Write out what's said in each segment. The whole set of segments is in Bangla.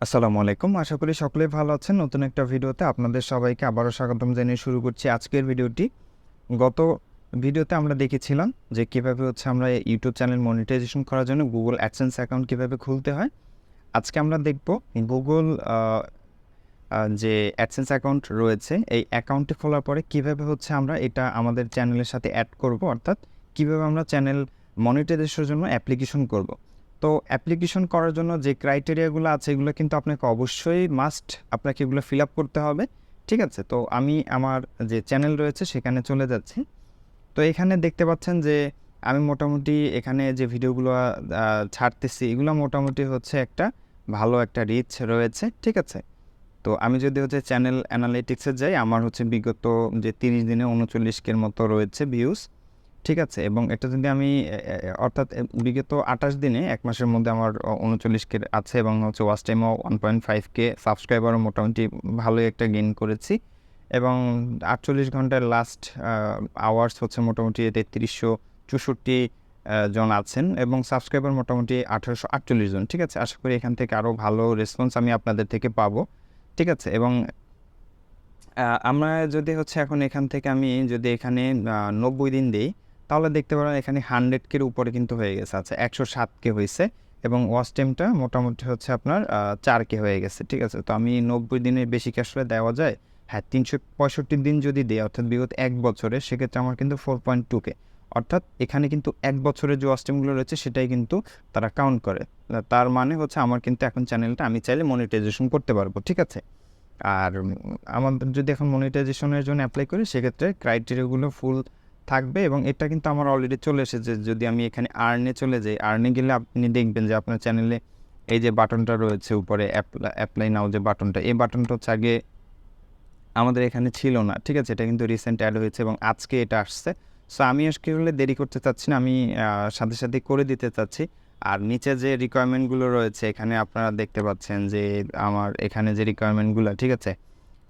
আসসালামু আলাইকুম। আশা করি সকলেই ভালো আছেন। নতুন একটা ভিডিওতে আপনাদের সবাইকে আবারও স্বাগতম জানিয়ে শুরু করছি আজকের ভিডিওটি। গত ভিডিওতে আমরা দেখেছিলাম যে কীভাবে আমরা ইউটিউব চ্যানেল মনিটাইজেশন করার জন্য Google AdSense অ্যাকাউন্ট কীভাবে খুলতে হয়। আজকে আমরা দেখব Google যে AdSense অ্যাকাউন্ট রয়েছে, এই অ্যাকাউন্টটি খোলার পরে কীভাবে আমরা এটা আমাদের চ্যানেলের সাথে অ্যাড করব, অর্থাৎ কীভাবে আমরা চ্যানেল মনিটাইজেশনের জন্য অ্যাপ্লিকেশন করব। তো অ্যাপ্লিকেশন করার জন্য যে ক্রাইটেরিয়াগুলো আছে এগুলো কিন্তু আপনাকে অবশ্যই আপনাকে এগুলো ফিল আপ করতে হবে, ঠিক আছে? তো আমি আমার যে চ্যানেল রয়েছে সেখানে চলে যাচ্ছি। তো এখানে দেখতে পাচ্ছেন যে আমি মোটামুটি এখানে যে ভিডিওগুলো ছাড়তেছি এগুলো মোটামুটি একটা ভালো একটা রিচ রয়েছে, ঠিক আছে? তো আমি যদি চ্যানেল অ্যানালিটিক্সে যাই, আমার বিগত যে 30 দিনে 39K মতো রয়েছে ভিউজ, ঠিক আছে? এবং এটা যদি আমি অর্থাৎ বিগত 28 দিনে 1 মাসের মধ্যে আমার 39K আছে এবং ওয়াচ টাইমও 1.5K, সাবস্ক্রাইবারও মোটামুটি ভালোই একটা গেইন করেছি এবং 48 ঘন্টার লাস্ট আওয়ার্স মোটামুটি 3364 জন আছেন এবং সাবস্ক্রাইবার মোটামুটি 1848 জন, ঠিক আছে? আশা করি এখান থেকে আরও ভালো রেসপন্স আমি আপনাদের থেকে পাবো, ঠিক আছে? এবং আমরা যদি এখন এখান থেকে আমি যদি এখানে 90 দিন দিই, তাহলে দেখতে পারেন এখানে 100K-র উপরে কিন্তু হয়ে গেছে। আচ্ছা, 107K হয়েছে এবং ওয়াচ টাইমটা মোটামুটি আপনার 4K হয়ে গেছে, ঠিক আছে? তো আমি 90 দিনের বেশি কি আসলে দেওয়া যায়? হ্যাঁ, 365 দিন যদি দিই, অর্থাৎ বিগত 1 বছরে, সেক্ষেত্রে আমার কিন্তু 4.2K। অর্থাৎ এখানে কিন্তু 1 বছরের যে ওয়াচ টাইমগুলো রয়েছে সেটাই কিন্তু তারা কাউন্ট করে। তার মানে আমার কিন্তু এখন চ্যানেলটা আমি চাইলে মনিটাইজেশন করতে পারবো, ঠিক আছে? আর আমাদের যদি এখন মনিটাইজেশনের জন্য অ্যাপ্লাই করি, সেক্ষেত্রে ক্রাইটেরিয়াগুলো ফুল থাকবে এবং এটা কিন্তু আমার অলরেডি চলে এসেছে। যদি আমি এখানে আর্নে চলে যাই, আর্নে গেলে আপনি দেখবেন যে আপনার চ্যানেলে এই যে বাটনটা রয়েছে উপরে, অ্যাপ্লাই নাও যে বাটনটা, এই বাটনটা আগে আমাদের এখানে ছিল না, ঠিক আছে? এটা কিন্তু রিসেন্ট অ্যাড হয়েছে এবং আজকে এটা আসছে। সো আমি আজকে দেরি করতে চাচ্ছি না, আমি সাথে সাথে করে দিতে চাচ্ছি। আর নিচে যে রিকোয়ারমেন্টগুলো রয়েছে এখানে আপনারা দেখতে পাচ্ছেন যে আমার এখানে যে রিকোয়ারমেন্টগুলো, ঠিক আছে?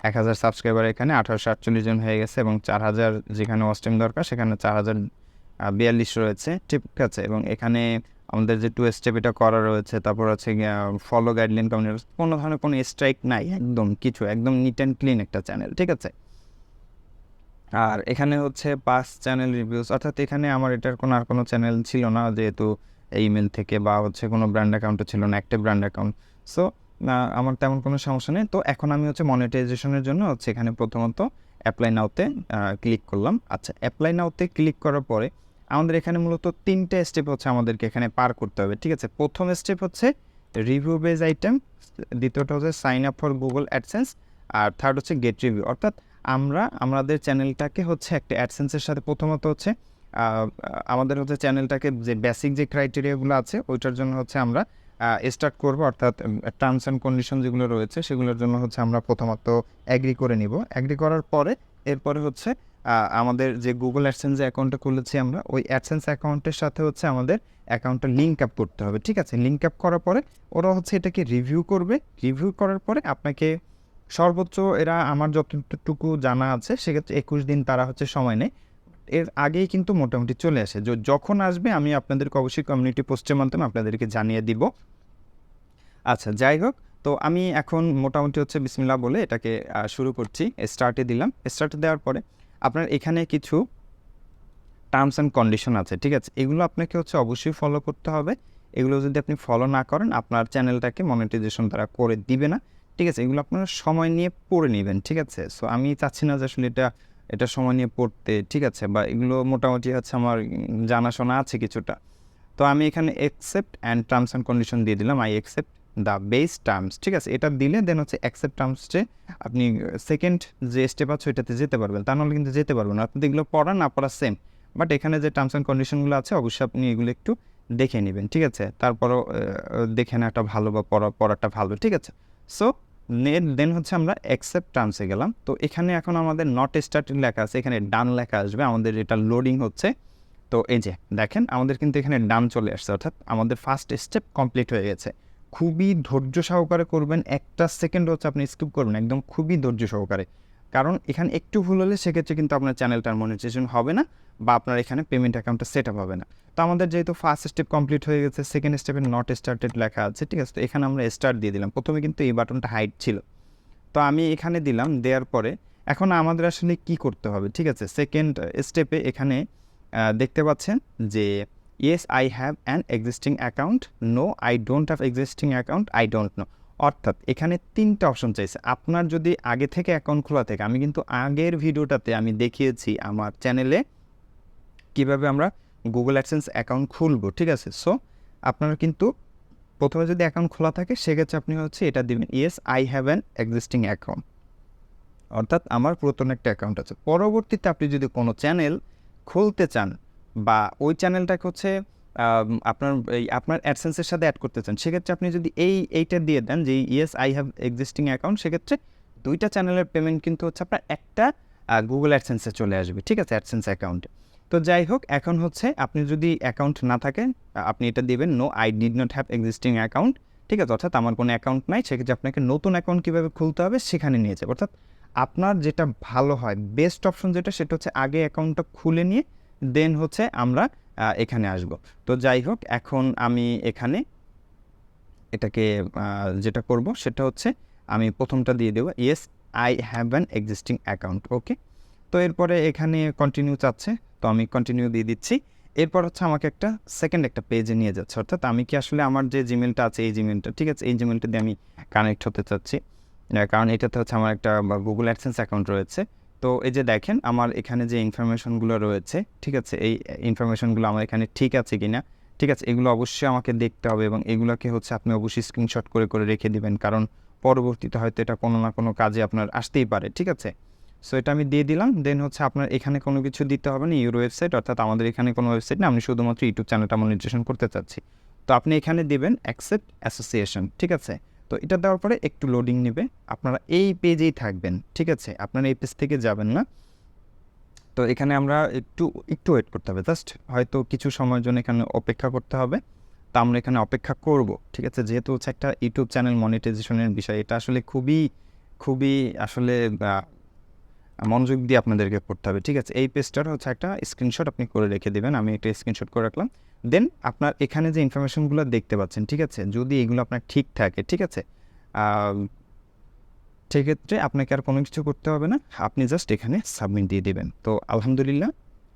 1000 সাবস্ক্রাইবার এখানে 1848 জন হয়ে গেছে এবং 4000 যেখানে ওয়াচ টাইম দরকার সেখানে 4042 রয়েছে, ঠিক আছে? এবং এখানে আমাদের যে 2 স্টেপ এটা করা রয়েছে, তারপর ফলো গাইডলাইন কমিউনিটি, কোনো ধরনের কোনো স্ট্রাইক নাই, একদম নিট অ্যান্ড ক্লিন একটা চ্যানেল, ঠিক আছে? আর এখানে পাস চ্যানেল রিভিউস, অর্থাৎ এখানে আমার এটার আর কোনো চ্যানেল ছিল না, যেহেতু ইমেল থেকে বা কোনো ব্র্যান্ড অ্যাকাউন্টও ছিল না, একটা ব্র্যান্ড অ্যাকাউন্ট। সো আমার তেমন কোনো সমস্যা নেই। তো এখন আমি মনিটাইজেশনের জন্য এখানে প্রথমত অ্যাপ্লাই নাওতে ক্লিক করলাম। আচ্ছা, অ্যাপ্লাই নাওতে ক্লিক করার পরে আমাদের এখানে মূলত 3টে স্টেপ আমাদেরকে এখানে পার করতে হবে, ঠিক আছে? প্রথম স্টেপ রিভিউ বেজ আইটেম, দ্বিতীয়টা sign up for Google AdSense, আর থার্ড গেট রিভিউ। অর্থাৎ আমরা আমাদের চ্যানেলটাকে একটা অ্যাডসেন্সের সাথে প্রথমত আমাদের চ্যানেলটাকে যে বেসিক যে ক্রাইটেরিয়াগুলো আছে ওইটার জন্য আমরা স্টার্ট করব, অর্থাৎ টার্মস অ্যান্ড কন্ডিশন যেগুলো রয়েছে সেগুলোর জন্য আমরা প্রথমত অ্যাগ্রি করে নিব। অ্যাগ্রি করার পরে এরপরে আমাদের যে গুগল অ্যাডসেন্স যে অ্যাকাউন্টটা খুলেছি আমরা, ওই অ্যাডসেন্স অ্যাকাউন্টের সাথে আমাদের অ্যাকাউন্টটা লিঙ্ক আপ করতে হবে, ঠিক আছে? লিঙ্ক আপ করার পরে ওরা এটাকে রিভিউ করবে। রিভিউ করার পরে আপনাকে সর্বোচ্চ, এরা আমার যতটুকু জানা আছে সেক্ষেত্রে 21 দিন তারা সময় নেয়। এর আগেই কিন্তু মোটামুটি চলে আসে। যখন আসবে আমি আপনাদেরকে অবশ্যই কমিউনিটি পোস্টের মাধ্যমে আপনাদেরকে জানিয়ে দিব। আচ্ছা, যাই হোক, তো আমি এখন মোটামুটি বিসমিল্লাহ বলে এটাকে শুরু করছি। স্টার্টে দিলাম। স্টার্টে দেওয়ার পরে আপনার এখানে কিছু টার্মস অ্যান্ড কন্ডিশন আছে, ঠিক আছে? এগুলো আপনাকে অবশ্যই ফলো করতে হবে। এগুলো যদি আপনি ফলো না করেন, আপনার চ্যানেলটাকে মনিটাইজেশন তারা করে দিবে না, ঠিক আছে? এগুলো আপনারা সময় নিয়ে পড়ে নেবেন, ঠিক আছে? সো আমি চাচ্ছি না যে আসলে এটা সময় নিয়ে পড়তে, ঠিক আছে? বা এগুলো মোটামুটি আমার জানাশোনা আছে কিছুটা। তো আমি এখানে accept and terms and condition দিয়ে দিলাম। I accept the base terms, ঠিক আছে? এটা দিলে দেন অ্যাকসেপ্ট টার্মসে আপনি সেকেন্ড যে স্টেপ আছে ওইটাতে যেতে পারবেন, তা নাহলে কিন্তু যেতে পারবেন না। আপনি এগুলো পড়া না পড়া সেম, বাট এখানে যে টার্মস অ্যান্ড কন্ডিশনগুলো আছে অবশ্যই আপনি এগুলো একটু দেখে নেবেন, ঠিক আছে? তারপরও দেখে নেওয়াটা ভালো বা পড়াটা ভালো, ঠিক আছে? সো দেন আমরা অ্যাকসেপ্ট টার্মসে গেলাম। তো এখানে এখন আমাদের নট স্টার্টেড লেখা আছে, এখানে ডান লেখা আসবে, আমাদের এটা লোডিং হচ্ছে। তো এই যে দেখেন আমাদের কিন্তু এখানে ডান চলে আসছে, অর্থাৎ আমাদের ফার্স্ট স্টেপ কমপ্লিট হয়ে গেছে। খুবই ধৈর্য সহকারে করবেন, একটা সেকেন্ড আপনি স্কিপ করবেন, একদম খুবই ধৈর্য সহকারে। কারণ এখানে একটু ভুল হলে সেক্ষেত্রে কিন্তু আপনার চ্যানেলটার মনিটাইজেশন হবে না বা আপনার এখানে পেমেন্ট অ্যাকাউন্টটা সেট আপ হবে না। তো আমাদের যেহেতু ফার্স্ট স্টেপ কমপ্লিট হয়ে গেছে, সেকেন্ড স্টেপে নট স্টার্টেড লেখা আছে, ঠিক আছে। তো এখানে আমরা স্টার্ট দিয়ে দিলাম। প্রথমে কিন্তু এই বাটনটা হাইড ছিল, তো আমি এখানে দিলাম। দেওয়ার পরে এখন আমাদের আসলে কি করতে হবে, ঠিক আছে। সেকেন্ড স্টেপে এখানে দেখতে পাচ্ছেন যে yes I have an existing account, no I don't have existing account, I don't know. অর্থাৎ এখানে 3টা অপশন চাইছে। আপনার যদি আগে থেকে অ্যাকাউন্ট খোলা থাকে, আমি কিন্তু আগের ভিডিওটাতে আমি দেখিয়েছি আমার চ্যানেলে কিভাবে আমরা গুগল অ্যাডসেন্স অ্যাকাউন্ট খুলবো, ঠিক আছে। সো আপনারা কিন্তু প্রথমে যদি অ্যাকাউন্ট খোলা থাকে সেক্ষেত্রে আপনি হচ্ছে এটা দিবেন, yes I have an existing account, অর্থাৎ আমার পুরাতন একটা অ্যাকাউন্ট আছে। পরবর্তীতে আপনি যদি কোনো চ্যানেল খুলতে চান বা ওই চ্যানেলটাকে হচ্ছে আপনার অ্যাডসেন্সের সাথে অ্যাড করতে চান, সেক্ষেত্রে আপনি যদি এইটা দিয়ে দেন যে yes I have existing account, সেক্ষেত্রে 2টা চ্যানেলের পেমেন্ট কিন্তু হচ্ছে আপনার একটা গুগল অ্যাডসেন্সে চলে আসবে, ঠিক আছে, অ্যাডসেন্স অ্যাকাউন্টে। তো যাই হোক, এখন হচ্ছে আপনি যদি অ্যাকাউন্ট না থাকে আপনি এটা দিবেন, no I did not have existing account, ঠিক আছে, অর্থাৎ আমার কোনো অ্যাকাউন্ট নাই। সেক্ষেত্রে আপনাকে নতুন অ্যাকাউন্ট কীভাবে খুলতে হবে সেখানে নিয়ে যাবে। অর্থাৎ আপনার যেটা ভালো হয়, বেস্ট অপশন যেটা, সেটা হচ্ছে আগে অ্যাকাউন্টটা খুলে নিয়ে দেন হচ্ছে আমরা এখানে আসব। তো যাই হোক, এখন আমি এখানে এটাকে যেটা করব সেটা হচ্ছে আমি প্রথমটা দিয়ে দেবো, yes I have an existing account, okay. তো এরপরে এখানে কন্টিনিউ চাচ্ছে, তো আমি কন্টিনিউ দিয়ে দিচ্ছি। এরপর হচ্ছে আমাকে সেকেন্ড একটা পেজে নিয়ে যাচ্ছে, অর্থাৎ আমি কি আসলে আমার যে জিমেলটা আছে এই জিমেলটা, ঠিক আছে, এই জিমেলটা দিয়ে আমি কানেক্ট হতে চাচ্ছি, কারণ এটাতে হচ্ছে আমার একটা গুগল অ্যাডসেন্স অ্যাকাউন্ট রয়েছে। তো এই যে দেখেন আমার এখানে যে ইনফরমেশনগুলো রয়েছে, ঠিক আছে, এই ইনফরমেশনগুলো আমার এখানে ঠিক আছে কি না, ঠিক আছে, এগুলো অবশ্যই আমাকে দেখতে হবে এবং এগুলোকে হচ্ছে আপনি অবশ্যই স্ক্রিনশট করে করে রেখে দিবেন, কারণ পরবর্তীতে হয়তো এটা কোনো না কোনো কাজে আপনার আসতেই পারে, ঠিক আছে। সো এটা আমি দিয়ে দিলাম। দেন হচ্ছে আপনার এখানে কোনো কিছু দিতে হবে না, ইউর ওয়েবসাইট, অর্থাৎ আমাদের এখানে কোনো ওয়েবসাইট না, আমি শুধুমাত্র ইউটিউব চ্যানেলটা মনিটাইজেশন করতে চাচ্ছি। তো আপনি এখানে দিবেন অ্যাকসেপ্ট অ্যাসোসিয়েশন, ঠিক আছে। তো এটা দেওয়ার পরে একটু লোডিং নেবে, আপনারা এই পেজেই থাকবেন, ঠিক আছে, আপনারা এই পেজ থেকে যাবেন না। তো এখানে আমরা একটু ওয়েট করতে হবে, জাস্ট হয়তো কিছু সময়ের জন্য এখানে অপেক্ষা করতে হবে। তো আমরা এখানে অপেক্ষা করব, ঠিক আছে, যেহেতু হচ্ছে একটা ইউটিউব চ্যানেল মনিটাইজেশনের বিষয়, এটা আসলে খুবই আসলে মনোযোগ দিয়ে আপনাদেরকে করতে হবে, ঠিক আছে। এই পেজটার হচ্ছে একটা স্ক্রিনশট আপনি করে রেখে দেবেন, আমি একটা স্ক্রিনশট করে রাখলাম। দেন আপনার এখানে যে ইনফরমেশনগুলো দেখতে পাচ্ছেন, ঠিক আছে, যদি এগুলো আপনার ঠিক থাকে, ঠিক আছে, সেক্ষেত্রে আপনাকে আর কোনো কিছু করতে হবে না, আপনি জাস্ট এখানে সাবমিট দিয়ে দেবেন। তো আলহামদুলিল্লাহ,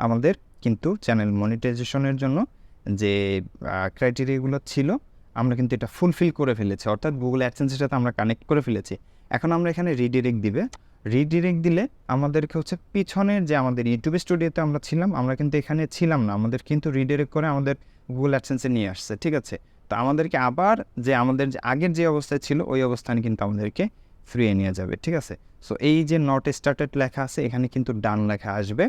আমাদের কিন্তু চ্যানেল মনিটাইজেশনের জন্য যে ক্রাইটেরিয়াগুলো ছিল আমরা কিন্তু এটা ফুলফিল করে ফেলেছি, অর্থাৎ গুগল অ্যাডসেন্সের সাথে আমরা কানেক্ট করে ফেলেছি। এখন আমরা এখানে রিডিরেক্ট দিলে আমাদেরকে হচ্ছে পিছনের যে আমাদের ইউটিউব স্টুডিওতে আমরা ছিলাম, আমরা কিন্তু এখানে ছিলাম না, আমাদের কিন্তু রিডিরেক্ট করে আমাদের গুগল অ্যাডসেন্সে নিয়ে আসছে, ঠিক আছে। তো আমাদেরকে আবার আমাদের যে আগের যে অবস্থায় ছিল ওই অবস্থানে কিন্তু আমাদেরকে ফিরিয়ে নিয়ে যাবে, ঠিক আছে। সো এই যে নট স্টার্টেড লেখা আছে এখানে কিন্তু ডান লেখা আসবে,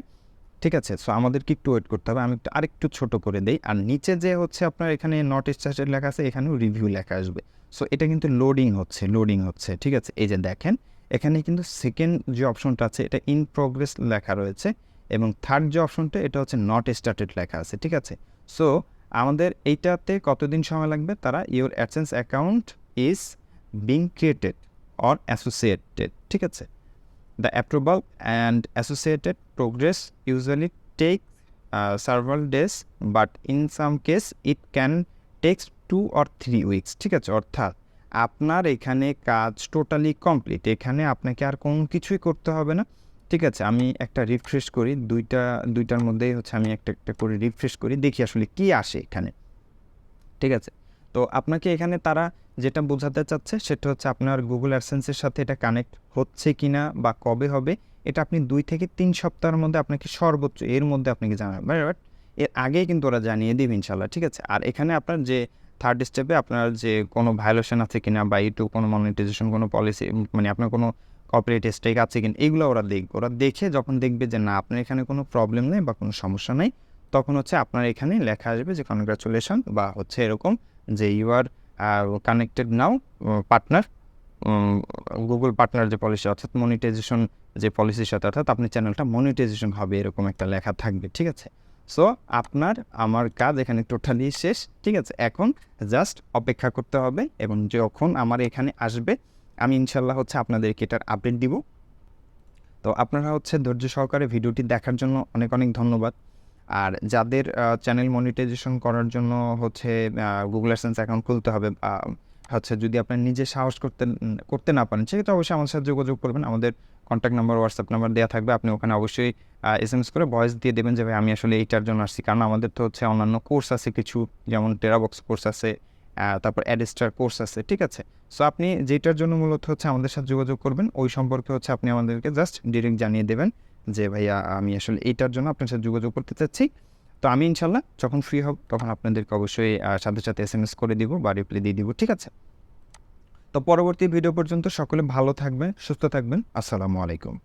ঠিক আছে। সো আমাদেরকে একটু ওয়েট করতে হবে, আমি আরেকটু ছোট করে দেই। আর নিচে যে হচ্ছে আপনার এখানে নট স্টার্টেড লেখা আছে এখানেও রিভিউ লেখা আসবে। সো এটা কিন্তু লোডিং হচ্ছে, ঠিক আছে। এই যে দেখেন এখানে কিন্তু সেকেন্ড যে অপশনটা আছে এটা ইন প্রোগ্রেস লেখা রয়েছে এবং থার্ড যে অপশনটা এটা হচ্ছে নট স্টার্টেড লেখা আছে, ঠিক আছে। সো আমাদের এইটাতে কতদিন সময় লাগবে, তারা your AdSense account is being created or associated, ঠিক আছে। The approval and associated progress usually take several days, but in some case it can take 2 or 3 weeks, ঠিক আছে। অর্থাৎ আপনার এখানে কাজ টোটালি কমপ্লিট, এখানে আপনাকে আর কোনো কিছুই করতে হবে না, ঠিক আছে। আমি একটা রিফ্রেশ করি, দুইটার মধ্যেই হচ্ছে আমি একটা করে রিফ্রেশ করি, দেখি আসলে কি আসে এখানে, ঠিক আছে। তো আপনাকে এখানে তারা যেটা বোঝাতে চাচ্ছে সেটা হচ্ছে আপনার গুগল অ্যাডসেন্সের সাথে এটা কানেক্ট হচ্ছে কিনা বা কবে হবে, এটা আপনি 2 থেকে 3 সপ্তাহের মধ্যে আপনাকে সর্বোচ্চ এর মধ্যে আপনাকে জানাবে, বাট এর আগেই কিন্তু ওরা জানিয়ে দেবে ইনশাল্লাহ, ঠিক আছে। আর এখানে আপনার যে থার্ড স্টেপে আপনার যে কোনো ভায়োলেশন আছে কিনা বা ইউটিউব কোনো মনিটাইজেশন কোনো পলিসি, মানে আপনার কোনো কপিরাইট স্ট্রাইক আছে কিনা, এগুলো ওরা দেখে যখন দেখবে যে না আপনার এখানে কোনো প্রবলেম নেই বা কোনো সমস্যা নেই, তখন হচ্ছে আপনার এখানে লেখা আসবে যে কনগ্রাচুলেশন বা হচ্ছে এরকম যে you are connected now partner, Google partner যে পলিসি, অর্থাৎ মনিটাইজেশন যে পলিসির সাথে, অর্থাৎ আপনার চ্যানেলটা মনিটাইজেশন হবে এরকম একটা লেখা থাকবে, ঠিক আছে। সো আমার কাজ এখানে টোটালি শেষ, ঠিক আছে। এখন জাস্ট অপেক্ষা করতে হবে এবং যখন আমার এখানে আসবে আমি ইনশাল্লাহ হচ্ছে আপনাদেরকে এটার আপডেট দিব। তো আপনারা হচ্ছে ধৈর্য সহকারে ভিডিওটি দেখার জন্য অনেক অনেক ধন্যবাদ। আর যাদের চ্যানেল মনিটাইজেশন করার জন্য হচ্ছে গুগল অ্যাডসেন্স অ্যাকাউন্ট খুলতে হবে, হচ্ছে যদি আপনার নিজে সাহস করতে না পারেন, সেক্ষেত্রে অবশ্যই আমাদের সাথে যোগাযোগ করবেন। আমাদের কন্ট্যাক্ট নাম্বার, হোয়াটসঅ্যাপ নাম্বার দেওয়া থাকবে। আপনি ওখানে অবশ্যই এসএমএস করে ভয়েস দিয়ে দেবেন যে ভাই আমি আসলে এইটার জন্য আসছি। কারণ আমাদের তো হচ্ছে অন্যান্য কোর্স আছে কিছু, যেমন টেরাবক্স কোর্স আছে, তারপর অ্যাডস্টার কোর্স আছে, ঠিক আছে? সো আপনি যেটার জন্য মূলত হচ্ছে আমাদের সাথে যোগাযোগ করবেন, ওই সম্পর্কে হচ্ছে আপনি আমাদেরকে জাস্ট ডিরেক্ট জানিয়ে দেবেন যে ভাইয়া আমি আসলে এইটার জন্য আপনার সাথে যোগাযোগ করতে চাচ্ছি। তো আমি ইনশাল্লাহ যখন ফ্রি হব তখন আপনাদেরকে অবশ্যই সাথে সাথে এসএমএস করে দিব বা রিপ্লাই দিয়ে দিব, ঠিক আছে? তো পরবর্তী ভিডিও পর্যন্ত সকলে ভালো থাকবেন, সুস্থ থাকবেন। আসসালামু আলাইকুম।